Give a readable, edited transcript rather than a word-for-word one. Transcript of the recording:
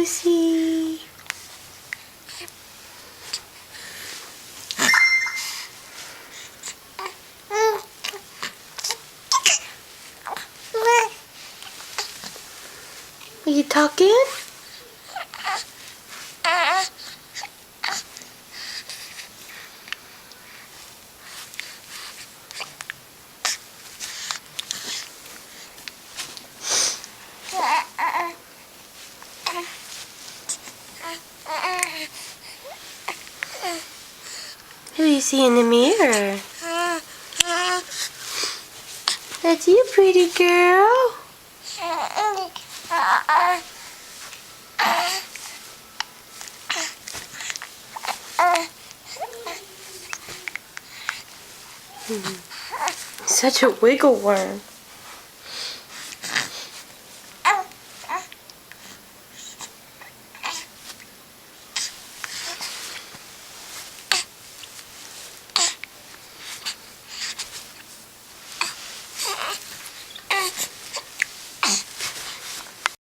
Lucy. Are you talking? Who you see in the mirror? That's you, pretty girl. Such a wiggle worm.